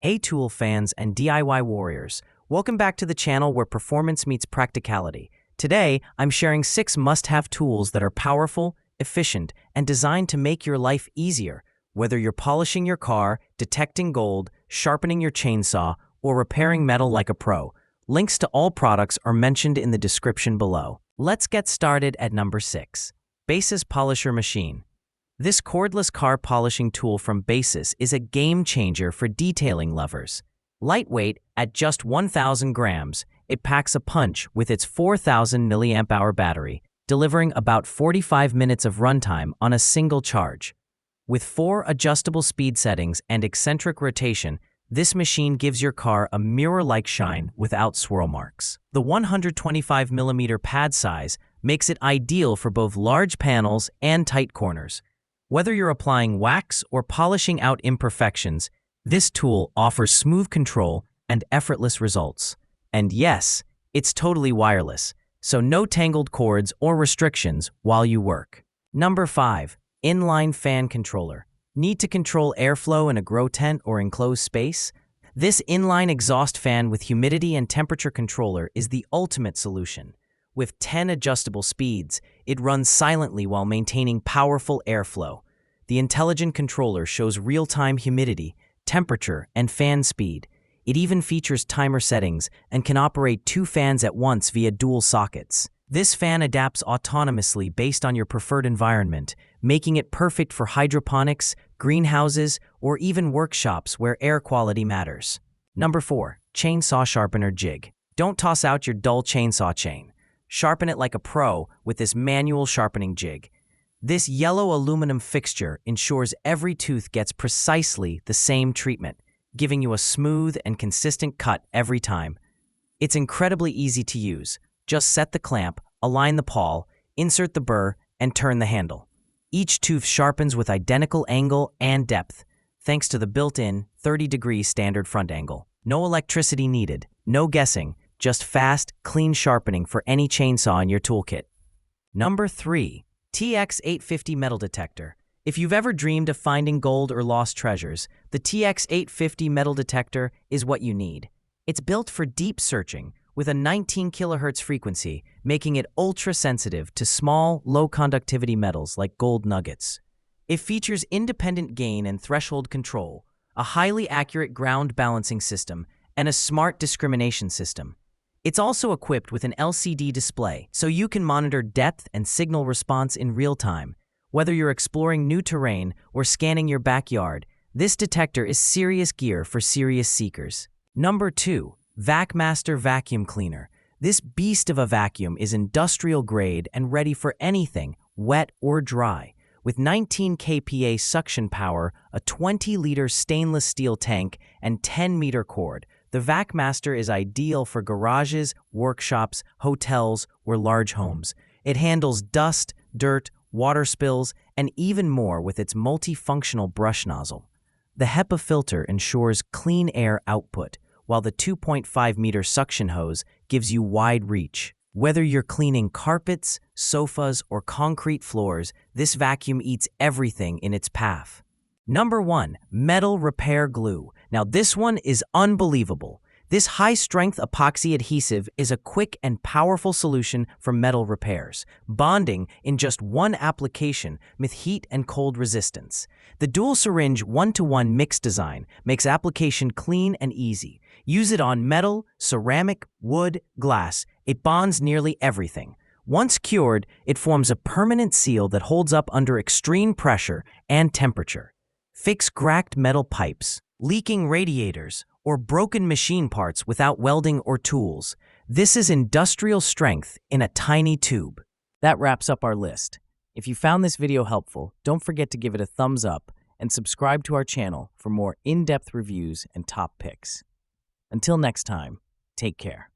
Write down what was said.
Hey tool fans and DIY warriors, welcome back to the channel where performance meets practicality. Today, I'm sharing 6 must-have tools that are powerful, efficient, and designed to make your life easier. Whether you're polishing your car, detecting gold, sharpening your chainsaw, or repairing metal like a pro, links to all products are mentioned in the description below. Let's get started at number 6. Baseus Polisher Machine. This cordless car polishing tool from Baseus is a game changer for detailing lovers. Lightweight, at just 1,000 grams, it packs a punch with its 4,000 mAh battery, delivering about 45 minutes of runtime on a single charge. With 4 adjustable speed settings and eccentric rotation, this machine gives your car a mirror-like shine without swirl marks. The 125mm pad size makes it ideal for both large panels and tight corners. Whether you're applying wax or polishing out imperfections, this tool offers smooth control and effortless results. And yes, it's totally wireless, so no tangled cords or restrictions while you work. Number 5. Inline Fan Controller. Need to control airflow in a grow tent or enclosed space? This inline exhaust fan with humidity and temperature controller is the ultimate solution. With 10 adjustable speeds, it runs silently while maintaining powerful airflow. The intelligent controller shows real-time humidity, temperature, and fan speed. It even features timer settings and can operate 2 fans at once via dual sockets. This fan adapts autonomously based on your preferred environment, making it perfect for hydroponics, greenhouses, or even workshops where air quality matters. Number 4. Chainsaw Sharpener Jig. Don't toss out your dull chainsaw chain. Sharpen it like a pro with this manual sharpening jig. This yellow aluminum fixture ensures every tooth gets precisely the same treatment, giving you a smooth and consistent cut every time. It's incredibly easy to use. Just set the clamp, align the pawl, insert the burr, and turn the handle. Each tooth sharpens with identical angle and depth, thanks to the built-in 30-degree standard front angle. No electricity needed, no guessing, just fast, clean sharpening for any chainsaw in your toolkit. Number 3. TX850 Metal Detector. If you've ever dreamed of finding gold or lost treasures, the TX850 Metal Detector is what you need. It's built for deep searching, with a 19 kHz frequency, making it ultra-sensitive to small, low-conductivity metals like gold nuggets. It features independent gain and threshold control, a highly accurate ground balancing system, and a smart discrimination system. It's also equipped with an LCD display, so you can monitor depth and signal response in real time. Whether you're exploring new terrain or scanning your backyard, this detector is serious gear for serious seekers. Number 2. Vacmaster Vacuum Cleaner. This beast of a vacuum is industrial grade and ready for anything, wet or dry. With 19 kPa suction power, a 20-liter stainless steel tank, and 10-meter cord, the Vacmaster is ideal for garages, workshops, hotels, or large homes. It handles dust, dirt, water spills, and even more with its multifunctional brush nozzle. The HEPA filter ensures clean air output, while the 2.5-meter suction hose gives you wide reach. Whether you're cleaning carpets, sofas, or concrete floors, this vacuum eats everything in its path. Number 1. Metal Repair Glue. Now this one is unbelievable. This high-strength epoxy adhesive is a quick and powerful solution for metal repairs, bonding in just one application with heat and cold resistance. The dual syringe 1-to-1 mix design makes application clean and easy. Use it on metal, ceramic, wood, glass. It bonds nearly everything. Once cured, it forms a permanent seal that holds up under extreme pressure and temperature. Fix cracked metal pipes, leaking radiators, or broken machine parts without welding or tools. This is industrial strength in a tiny tube. That wraps up our list. If you found this video helpful, don't forget to give it a thumbs up and subscribe to our channel for more in-depth reviews and top picks. Until next time, take care.